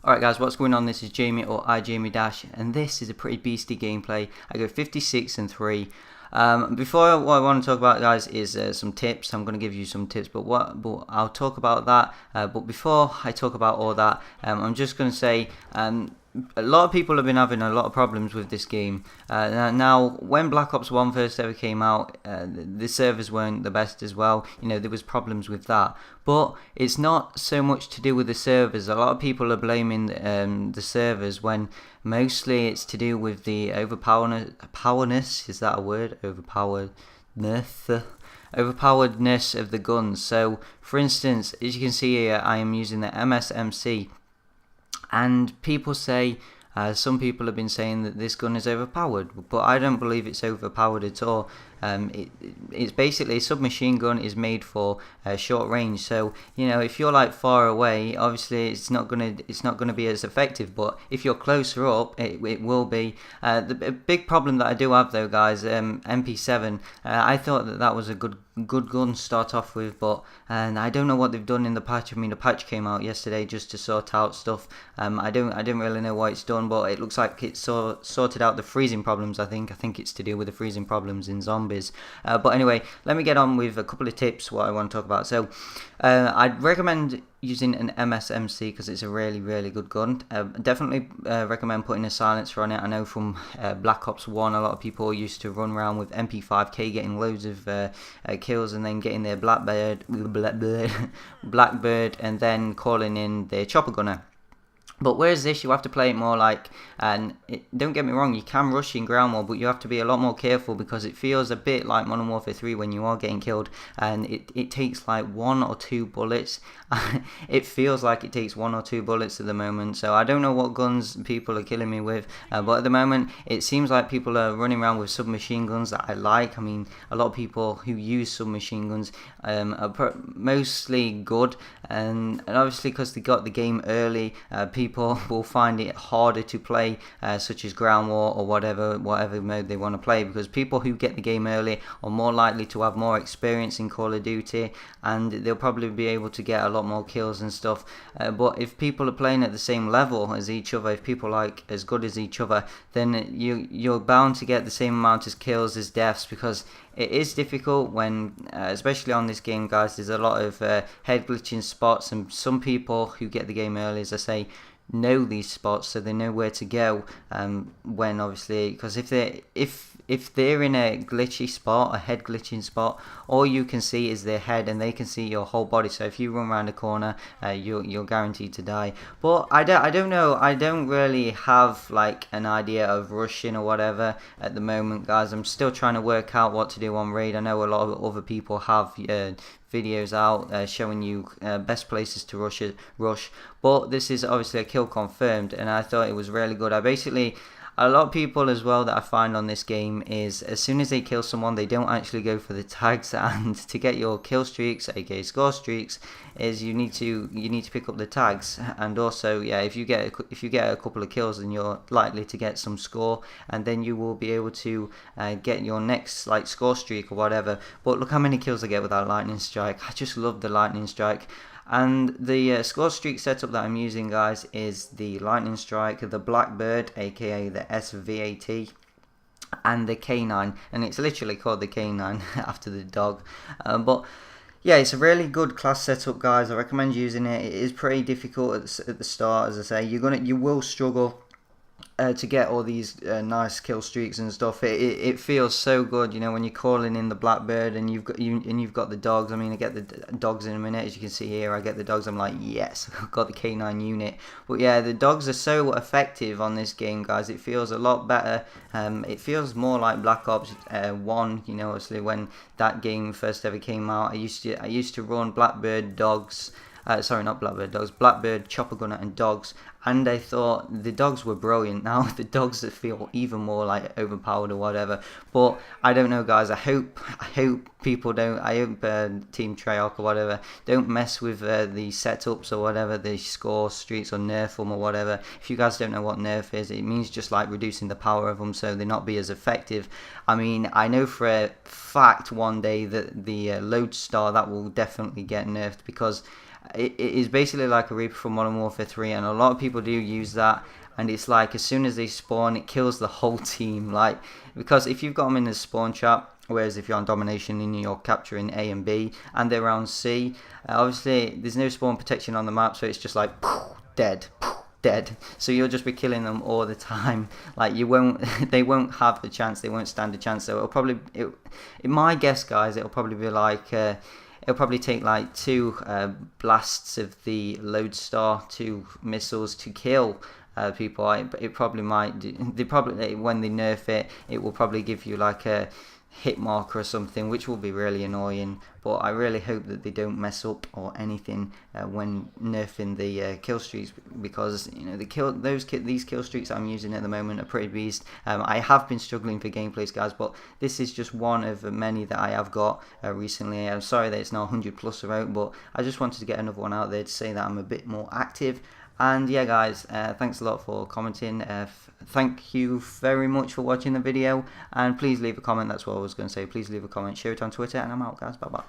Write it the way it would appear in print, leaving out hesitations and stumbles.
Alright guys, what's going on? This is Jamie or iJamiee Dash, and this is a pretty beastly gameplay. I go 56 and 3. Before, what I want to talk about, guys, is some tips. I'm going to give you some tips, but I'll talk about that. But before I talk about all that, I'm just going to say a lot of people have been having a lot of problems with this game. Now, when Black Ops 1 first ever came out, the servers weren't the best as well. You know, there was problems with that. But it's not so much to do with the servers. A lot of people are blaming the servers when mostly it's to do with the overpoweredness. Is that a word? Overpoweredness of the guns. So, for instance, as you can see here, I am using the SMG. And people say, some people have been saying that this gun is overpowered, but I don't believe it's overpowered at all. It's basically a submachine gun is made for short range. So you know, if you're like far away, obviously it's not gonna be as effective. But if you're closer up, it will be. The big problem that I do have though, guys, MP7. I thought that was a good gun to start off with, but I don't know what they've done in the patch. I mean, the patch came out yesterday just to sort out stuff. I didn't really know what it's done, but it looks like it's sorted out the freezing problems. I think it's to do with the freezing problems in zombies. But anyway, let me get on with a couple of tips what I want to talk about. So I'd recommend using an SMG because it's a really good gun. Definitely recommend putting a silencer on it. I know from Black Ops 1 a lot of people used to run around with MP5K getting loads of kills and then getting their Blackbird and then calling in their chopper gunner. But whereas this, you have to play it more like, and don't get me wrong, you can rush in ground war, but you have to be a lot more careful because it feels a bit like Modern Warfare 3 when you are getting killed, and it takes like 1 or 2 bullets. It feels like it takes 1 or 2 bullets at the moment, so I don't know what guns people are killing me with, but at the moment it seems like people are running around with submachine guns that I like. I mean, a lot of people who use submachine guns are mostly good, and obviously because they got the game early, people will find it harder to play, such as ground war or whatever mode they want to play, because people who get the game early are more likely to have more experience in Call of Duty, and they'll probably be able to get a lot more kills and stuff. But if people are playing at the same level as each other, if people like as good as each other, then you're bound to get the same amount of kills as deaths, because it is difficult when, especially on this game, guys, there's a lot of head glitching spots, and some people who get the game early, as I say, know these spots, so they know where to go. When obviously, because if they're in a glitchy spot, a head glitching spot, all you can see is their head, and they can see your whole body. So if you run around a corner, you're guaranteed to die. But I don't know. I don't really have like an idea of rushing or whatever at the moment, guys. I'm still trying to work out what to do on raid. I know a lot of other people have videos out showing you best places to rush, but this is obviously a kill confirmed, and I thought it was really good. A lot of people as well that I find on this game is as soon as they kill someone, they don't actually go for the tags, and to get your kill streaks, aka score streaks, is you need to pick up the tags. And also, yeah, if you get a couple of kills, then you're likely to get some score, and then you will be able to get your next like score streak or whatever. But look how many kills I get with that lightning strike. I just love the lightning strike. And the score streak setup that I'm using, guys, is the lightning strike, the Blackbird, aka the SVAT, and the K9, and it's literally called the K9 after the dog. But yeah, it's a really good class setup, guys. I recommend using it. It is pretty difficult at the start, as I say. You will struggle to get all these nice kill streaks and stuff. It feels so good, you know, when you're calling in the Blackbird and you've got the dogs. I mean, I get the dogs in a minute, as you can see here. I get the dogs. I'm like, yes, I've got the K9 unit. But yeah, the dogs are so effective on this game, guys. It feels a lot better. It feels more like Black Ops 1. You know, obviously when that game first ever came out, I used to run Blackbird dogs. Sorry, not Blackbird dogs, Blackbird, chopper gunner, and dogs. And I thought the dogs were brilliant. Now the dogs that feel even more like overpowered or whatever. But I don't know, guys. I hope people don't. I hope Team Treyarch or whatever don't mess with the setups or whatever, the score streaks, or nerf them or whatever. If you guys don't know what nerf is, it means just like reducing the power of them so they not be as effective. I mean, I know for a fact one day that the Lodestar, that will definitely get nerfed, because it is basically like a Reaper from Modern Warfare 3, and a lot of people do use that. And it's like as soon as they spawn, it kills the whole team. Like, because if you've got them in the spawn trap, whereas if you're on domination and you're capturing A and B, and they're on C, obviously there's no spawn protection on the map, so it's just like dead. Dead. So you'll just be killing them all the time. Like, you won't, they won't have the chance. They won't stand a chance. So it'll probably, in my guess, guys, it'll probably be like. It'll probably take like 2 blasts of the Lodestar, 2 missiles to kill people. It probably might. When they nerf it, it will probably give you like a hit marker or something, which will be really annoying. But I really hope that they don't mess up or anything when nerfing the kill streaks, because you know these kill streaks I'm using at the moment are pretty beast. I have been struggling for gameplays, guys, but this is just one of many that I have got recently. I'm sorry that it's now 100 plus out, but I just wanted to get another one out there to say that I'm a bit more active. And yeah, guys, thanks a lot for commenting. Thank you very much for watching the video, and please leave a comment. That's what I was going to say. Please leave a comment, share it on Twitter, and I'm out, guys. Bye bye.